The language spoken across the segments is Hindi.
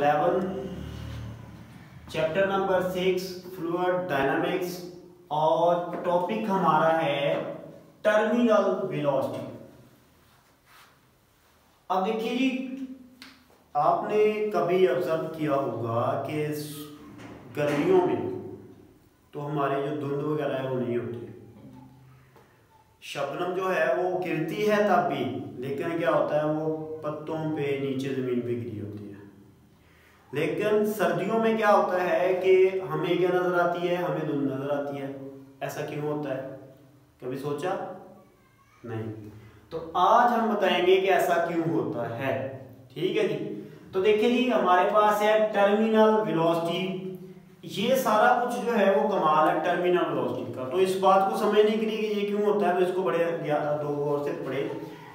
11 चैप्टर नंबर 6 फ्लूइड डायनामिक्स और टॉपिक हमारा है टर्मिनल वेलोसिटी। अब देखिए जी, आपने कभी ऑब्जर्व किया होगा कि गर्मियों में तो हमारे जो धुंध वगैरह है वो नहीं होती, शबनम जो है वो गिरती है तब भी, लेकिन क्या होता है वो पत्तों पे नीचे ज़मीन पे गिरी होती है। लेकिन सर्दियों में क्या होता है कि हमें क्या नज़र आती है, हमें धुंध नज़र आती है। ऐसा क्यों होता है, कभी सोचा? नहीं। तो आज हम बताएंगे कि ऐसा क्यों होता है। ठीक है जी। तो देखिए जी, हमारे पास है टर्मिनल वेलोसिटी। ये सारा कुछ जो है वो कमाल है टर्मिनल वेलोसिटी का। तो इस बात को समझने के लिए कि ये क्यों होता है तो इसको बड़े दो गौर से पढ़े।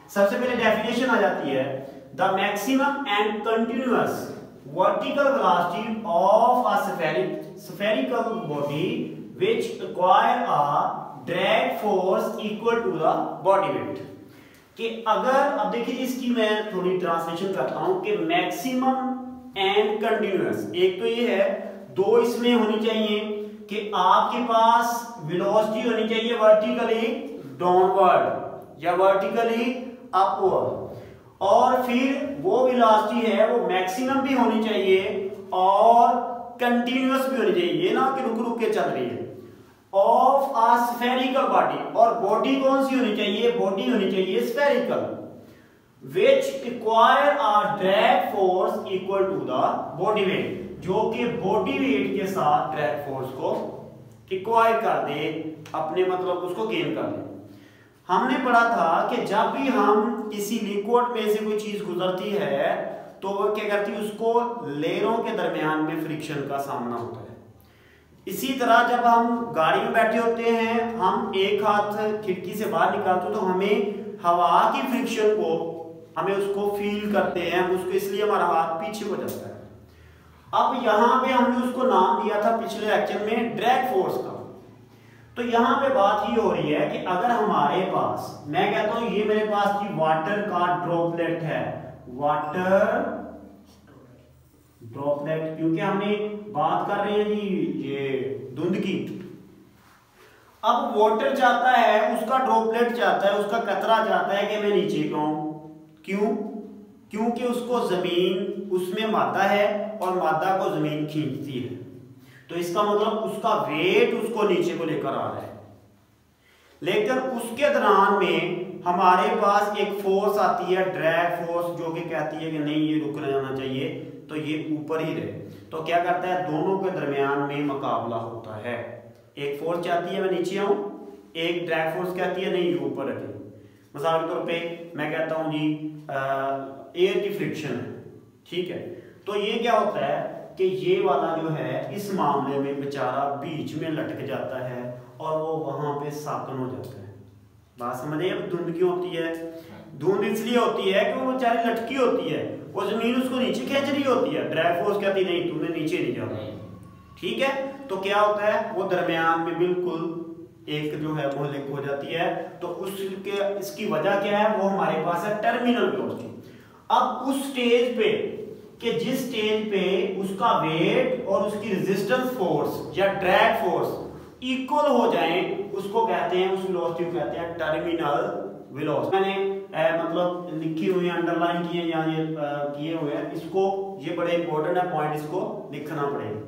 सबसे पहले डेफिनेशन आ जाती है, the maximum and continuous vertical velocity of a spherical body which acquire a drag force equal to the body weight। कि अगर अब देखिए इसकी मैं थोड़ी ट्रांसलेशन करता हूं कि मैक्सिमम एंड कंटिन्यूअस, एक तो ये है, दो इसमें होनी चाहिए कि आपके पास वेलोसिटी होनी चाहिए वर्टिकली डाउनवर्ड या वर्टिकली अपवर्ड, और फिर वो वेलोसिटी है वो मैक्सिमम भी होनी चाहिए और कंटिन्यूअस भी होनी चाहिए, ये ना कि रुक रुक के चल रही है, ऑफ अ स्फेरिकल बॉडी। और बॉडी कौन सी होनी चाहिए? बॉडी होनी चाहिए spherical, which acquire a drag force equal to the body weight, जो कि बॉडी वेट के साथ ड्रैग फोर्स को एक्वायर कर दे, अपने मतलब उसको गेन कर दे। हमने पढ़ा था कि जब भी हम किसी लिक्विड में से कोई चीज गुजरती है तो वो क्या करती है, उसको लेयरों के दरमियान में फ्रिक्शन का सामना होता है। इसी तरह जब हम गाड़ी में बैठे होते हैं, हम एक हाथ खिड़की से बाहर निकालते तो हमें हवा की फ्रिक्शन को हमें उसको फील करते हैं, हम उसको, इसलिए हमारा हाथ पीछे हो जाता है। अब यहाँ पे हमने उसको नाम दिया था पिछले लेक्चर में ड्रैग फोर्स का। तो यहाँ पे बात ये हो रही है कि अगर हमारे पास, मैं कहता हूँ ये मेरे पास की वाटर का ड्रॉपलेट है, वाटर ड्रॉपलेट, क्योंकि हमने बात कर रहे हैं जी ये धुंध की। अब वाटर चाहता है, उसका ड्रॉपलेट चाहता है, उसका कतरा चाहता है कि मैं नीचे जाऊं। क्यों? क्योंकि उसको जमीन, उसमें मादा है और मादा को जमीन खींचती है, तो इसका मतलब उसका वेट उसको नीचे को लेकर आ रहा है। लेकिन उसके दौरान में हमारे पास एक फोर्स आती है ड्रैग फोर्स, जो कि कहती है कि नहीं ये रुक जाना चाहिए, तो ये ऊपर ही रहे। तो क्या करता है, दोनों के दरमियान में मुकाबला होता है। एक फोर्स चाहती है मैं नीचे आऊं, एक ड्रैग फोर्स कहती है नहीं ऊपर रखे। मिसाल के तौर पे मैं कहता हूं जी एयर की फ्रिक्शन है, ठीक है, तो ये क्या होता है कि ये वाला जो है इस मामले में बेचारा बीच में लटक जाता है और वो वहां पे साकन हो जाता है। बात समझिए? अब धुंध क्यों होती है? धुंध इसलिए होती है कि वो बेचारी लटकी होती है, वो जमीन उसको नीचे खींच रही होती है, ड्रैग फोर्स कहती नहीं तूने नीचे नहीं जाना, ठीक है। तो क्या होता है, वो दरमियान में बिल्कुल एक जो है वो लिंक हो जाती है। तो उसके इसकी वजह क्या है, वो हमारे पास है टर्मिनल वेलोसिटी। अब उस स्टेज पे कि जिस स्टेज पे उसका वेट और उसकी रेजिस्टेंस फोर्स या ड्रैग फोर्स इक्वल हो जाए, उसको कहते हैं, उस वेलोसिटी को कहते हैं टर्मिनल वेलोसिटी। मैंने मतलब लिखी हुई है, अंडरलाइन किए या ये किए हुए हैं, इसको, ये बड़े इंपॉर्टेंट है पॉइंट, इसको लिखना पड़ेगा।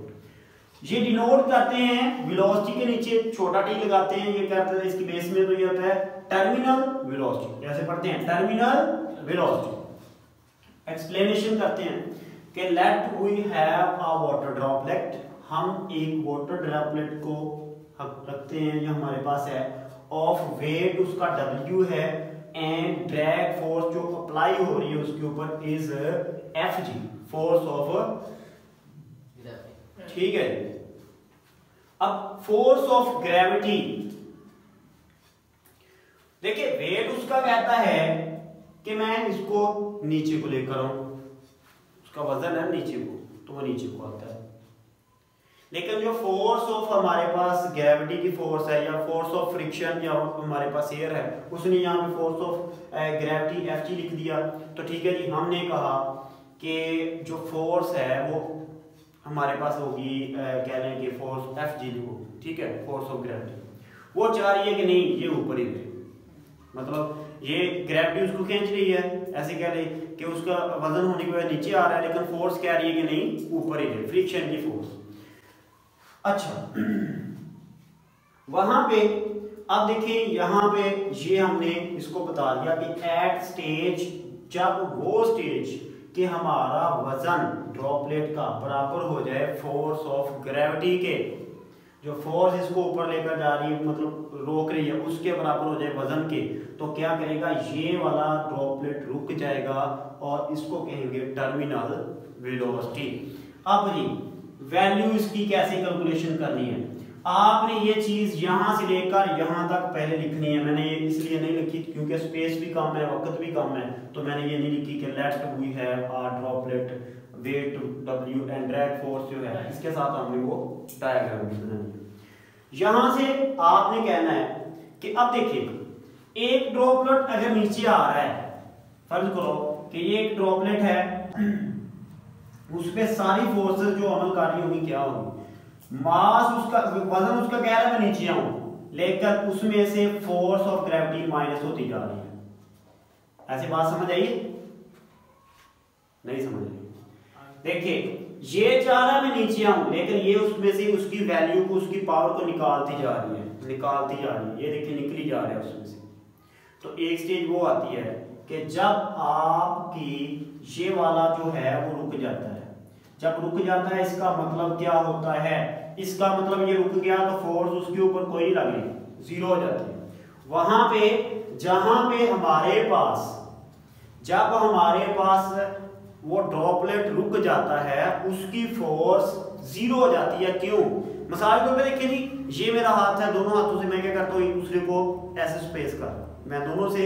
ये डिनोट करते हैं, वेलोसिटी के नीचे छोटा टी लगाते हैं, ये कहते हैं इसकी बेस में, तो ये होता है टर्मिनल वेलोसिटी। कैसे पढ़ते हैं? Terminal velocity. एक्सप्लेनेशन करते हैं कि let we have a water droplet, हम एक वाटर ड्रॉपलेट को रखते हैं, ये हमारे पास है, ऑफ वेट उसका W है, एंड ड्रैग फोर्स जो अप्लाई हो रही है उसके ऊपर इज Fg, फोर्स ऑफ, ठीक है। अब फोर्स ऑफ ग्रेविटी, देखिए वेट उसका कहता है कि मैं इसको नीचे को लेकर आऊं, उसका वजन है नीचे को, तो वो नीचे को आता है। लेकिन जो फोर्स ऑफ हमारे पास ग्रेविटी की फोर्स है, या फोर्स ऑफ फ्रिक्शन, या हमारे पास एयर है, उसने यहाँ पे फोर्स ऑफ ग्रेविटी Fg लिख दिया। तो ठीक है जी, हमने कहा कि जो फोर्स है वो हमारे पास होगी, कह लें कि फोर्स एफ जी होगी, ठीक है, फोर्स ऑफ ग्रेविटी। वो चाह रही है कि नहीं ये ऊपर ही रहे, मतलब ये ग्रेविटी उसको खींच रही है, ऐसे कह ले कि उसका वजन होने की वजह नीचे आ रहा है, लेकिन फोर्स कह रही है कि नहीं ऊपर ही रहे, फ्रिक्शन की फोर्स। अच्छा वहां पे अब देखिए यहाँ पे ये हमने इसको बता दिया कि एट स्टेज, जब वो स्टेज कि हमारा वजन ड्रॉपलेट का बराबर हो जाए फोर्स ऑफ ग्रेविटी के, जो फोर्स इसको ऊपर लेकर जा रही है मतलब रोक रही है उसके बराबर हो जाए वजन के, तो क्या करेगा ये वाला ड्रॉपलेट रुक जाएगा और इसको कहेंगे टर्मिनल वेलोसिटी। अब जी वैल्यू इसकी कैसे कैलकुलेशन करनी है, आपने ये चीज यहां से लेकर यहां तक पहले लिखनी है। मैंने ये इसलिए नहीं लिखी क्योंकि स्पेस भी कम है, वक्त भी कम है, तो मैंने ये नहीं लिखी कि let we have a droplet weight W and drag force जो है इसके साथ हमने वो डायग्राम बनाई। यहां से आपने कहना है कि अब देखिए एक ड्रॉपलेट अगर नीचे आ रहा है, फर्ज करो कि ये एक ड्रॉपलेट है, उसपे सारी फोर्सेस जो अमल कर रही होंगी क्या होगी, मास उसका वजन उसका कह रहा है मैं नीचे आऊं, लेकिन उसमें से फोर्स ऑफ ग्रेविटी माइनस होती जा रही है। ऐसी बात समझ आई? नहीं समझ आई? देखिए ये चाह रहा है मैं नीचे आऊं, लेकिन ये उसमें से उसकी वैल्यू को, उसकी पावर को निकालती जा रही है, निकालती जा रही है, ये देखिए निकली जा रहा है उसमें से। तो एक स्टेज वो आती है कि जब आपकी ये वाला जो है वो रुक जाता है। जब रुक जाता है इसका मतलब क्या होता है, इसका मतलब ये रुक गया तो फोर्स उसके ऊपर कोई नहीं लग रही, जीरो हो जाती है। वहां पे जहां पे हमारे पास, जब हमारे पास वो ड्रॉपलेट रुक जाता है उसकी फोर्स जीरो हो जाती है। क्यों? मिसाल के तौर पे देखिए जी, ये मेरा हाथ है, दोनों हाथों से मैं क्या करता हूँ एक दूसरे को ऐसे स्पेस कर, मैं दोनों से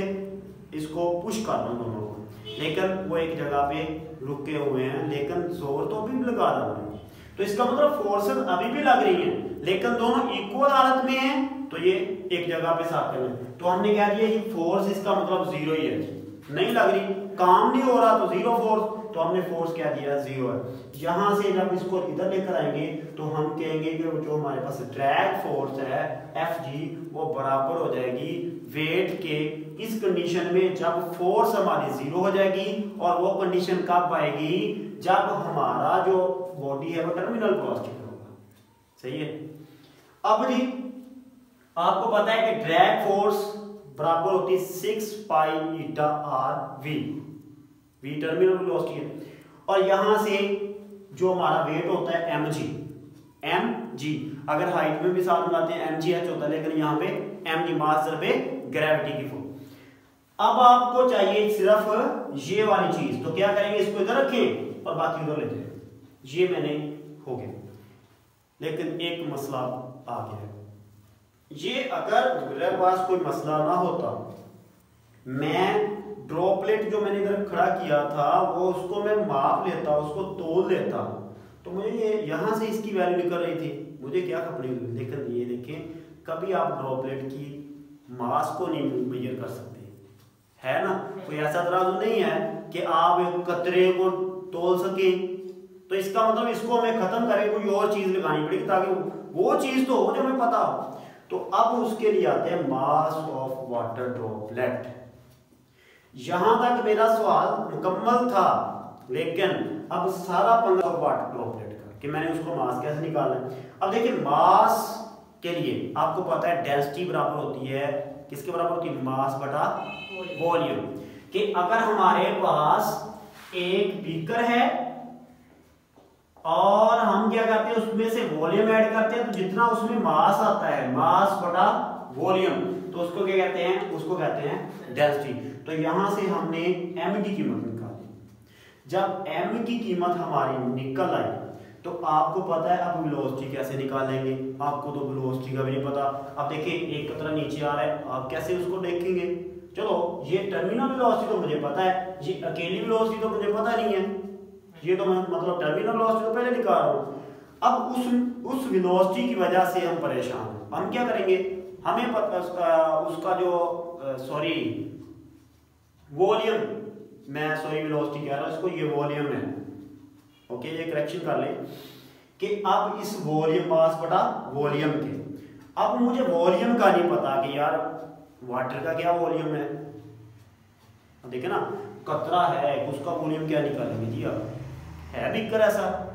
इसको पुश कर रहा हूँ दोनों को, लेकिन वो एक जगह पे रुके हुए हैं, लेकिन जोर तो अभी भी लगा रहा हूँ, तो इसका मतलब फोर्सेस अभी भी लग रही हैं, लेकिन दोनों इक्वल हालत में हैं, तो ये एक जगह पे साथ में, तो हमने कह दिया ये फोर्स इसका मतलब जीरो ही है, नहीं लग रही, काम नहीं हो रहा तो जीरो फोर्स, तो हमने फोर्स क्या दिया जीरो है। यहां से जब इसको इधर लेकर आएंगे तो हम कहेंगे कि जो हमारे पास ड्रैग फोर्स है Fg वो बराबर हो जाएगी वेट के, इस कंडीशन में जब फोर्स हमारी जीरो हो जाएगी, और वो कंडीशन कब आएगी जब हमारा जो बॉडी है वो टर्मिनल वेलोसिटी पर होगा। सही है? अब जी आपको पता है कि ड्रैग फोर्स बराबर होती है 6 pi eta r v, v terminal velocity है, और यहां से जो हमारा वेट होता है mg, अगर हाइट में भी साथ मिलाते हैं mgh होता है, लेकिन यहाँ पे mg मास पे ग्रेविटी की फोर्स। अब आपको चाहिए सिर्फ ये वाली चीज, तो क्या करेंगे, इसको इधर रखें और बाकी उधर लेते हैं, ये मैंने हो गया, लेकिन एक मसला आ गया है। ये अगर मेरे पास कोई मसला ना होता, मैं ड्रॉपलेट जो मैंने इधर खड़ा किया था वो उसको मैं माप लेता, उसको तोल लेता, तो मुझे ये यहां से इसकी वैल्यू निकल रही थी, मुझे क्या खपनी हुई। लेकिन ये देखें कभी आप ड्रॉपलेट की मास को नहीं मेजर कर सकते, है ना, कोई ऐसा तराजू नहीं है कि आप एक कतरे को तोल सकें, तो इसका मतलब इसको हमें खत्म करें, कोई और चीज लगानी पड़ेगी ताकि वो चीज तो हो जो हमें पता हो। तो अब उसके लिए आते हैं मास ऑफ वाटर ड्रॉपलेट। यहां तक मेरा सवाल मुकम्मल था, लेकिन अब सारा पंगा वाटर ड्रॉपलेट का कि मैंने उसको मास कैसे निकालना है। अब देखिए मास के लिए आपको पता है डेंसिटी बराबर होती है किसके बराबर होती है, मास बटा वॉल्यूम। कि अगर हमारे पास एक बीकर है और हम क्या करते हैं उसमें से वॉल्यूम ऐड करते हैं, तो जितना उसमें मास आता है, मास बटा वॉल्यूम, तो उसको क्या कहते हैं, उसको कहते हैं डेंसिटी। तो यहां से हमने m की कीमत निकाली। जब m की कीमत हमारी निकल आई तो आपको पता है अब वेलोसिटी कैसे निकालेंगे, आपको तो वेलोसिटी का भी नहीं पता। अब देखिए एक कतरा नीचे आ रहा है, आप कैसे उसको देखेंगे, चलो ये टर्मिनल वेलोसिटी तो मुझे पता है, ये अकेली वेलोसिटी तो मुझे पता नहीं है, ये तो मैं मतलब टर्मिनल वेलोसिटी तो पहले निकाल रहा हूं। अब उस वेलोसिटी की वजह से हम परेशान हैं, हम क्या करेंगे, हमें पता उसका जो वॉल्यूम मैं सॉरी वेलोसिटी कह रहा हूँ इसको, ये वॉल्यूम है। ओके, ये करेक्शन कर ले कि अब इस वॉल्यूम मास बटा वॉल्यूम के, अब मुझे वॉल्यूम का नहीं पता कि यार वाटर का क्या वॉल्यूम है। देखे ना, कतरा है उसका वॉल्यूम क्या निकालेंगे जी, अब है बिकर ऐसा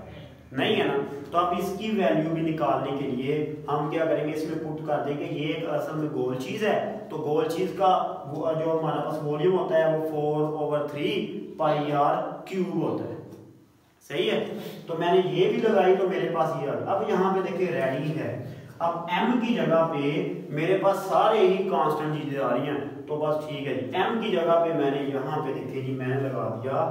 नहीं है ना। तो अब इसकी वैल्यू भी निकालने के लिए हम क्या करेंगे, इसमें पुट कर देंगे ये एक असल में गोल चीज है, तो गोल चीज का वो जो हमारे पास वॉल्यूम होता है वो 4/3 पाई आर क्यूब होता है। सही है, तो मैंने ये भी लगाई तो मेरे पास ये आ गया। अब यहाँ पे देखिए रेडी है, अब m की जगह पे मेरे पास सारे ही कांस्टेंट चीजें आ रही हैं, तो बस ठीक है जी। m की जगह पे मैंने यहाँ पे देखिए जी मैंने लगा दिया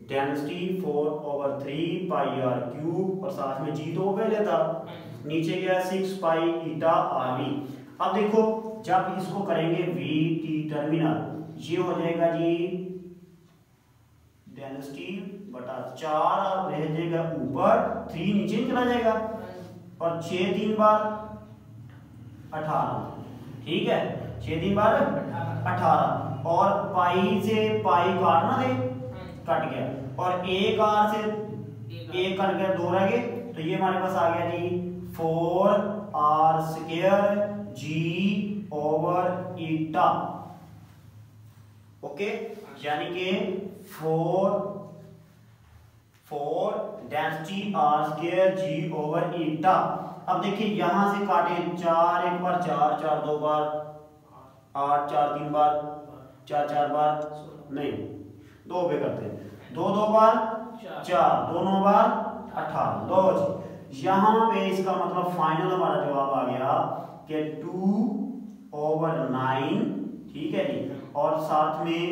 डेंसिटी 4/3 पाई आर क्यूब, और साथ में जी तो पहले था, नीचे गया 6 पाई ईटा आर वी। अब देखो जब इसको करेंगे वी टी टर्मिनल, ये हो जाएगा जी डेंसिटी बटा 4 और रह जाएगा ऊपर 3 नीचे चला जाएगा, और 6 3 बार 18, ठीक है 6 3 बार 18, और पाई से पाई काटना दे, कट गया, और एक आर से एक कट गया, 2 रह गए, तो ये हमारे पास आ गया जी 4r² g ओवर ईटा। ओके, यानी कि 4 डेंसिटी r² g ओवर ईटा। अब देखिए यहां से काटे 4 एक बार 4 4 2 बार 8 4 3 बार 4 4 बार नहीं 2 पे करते हैं, 2 2 बार 4 2 9 बार 18 लो जी। यहाँ पे इसका मतलब फाइनल हमारा जवाब आ गया कि 2/9, ठीक है जी, और साथ में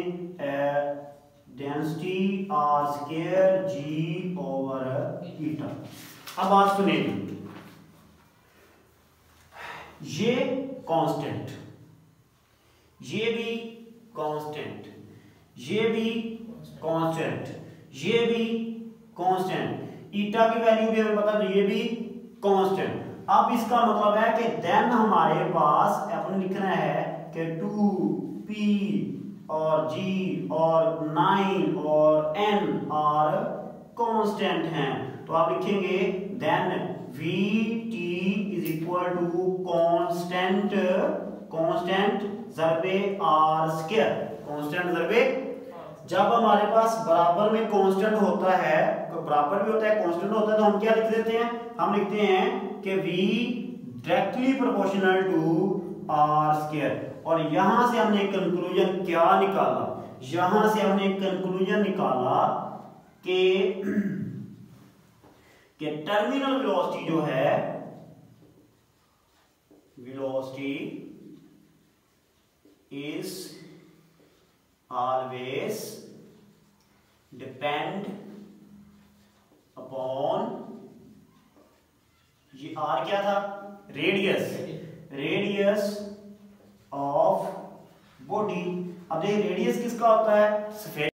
डेंसिटी r² g ओवर ईटा। अब बात सुनिए, ये कांस्टेंट, ये भी कांस्टेंट, ये भी कांस्टेंट, ये भी कांस्टेंट, ईटा की वैल्यू भी हमें पता, तो ये भी कांस्टेंट। अब इसका मतलब है कि देन हमारे पास अपन लिखना है कि 2p और g और 9 और n और कांस्टेंट हैं, तो आप लिखेंगे then vt is equal to constant, constant ज़रबे r², कांस्टेंट ज़रबे। जब हमारे पास बराबर में कांस्टेंट होता है, बराबर भी होता है कांस्टेंट होता है, तो हम क्या लिख देते हैं, हम लिखते हैं कि v directly proportional to r²। और यहां से हमने कंक्लूजन क्या निकाला, यहां से हमने कंक्लूजन निकाला कि टर्मिनल वेलोसिटी जो है, velocity is always depend upon, ये r क्या था, रेडियस, रेडियस ऑफ बॉडी। अब देखिए रेडियस किसका होता है, सफेद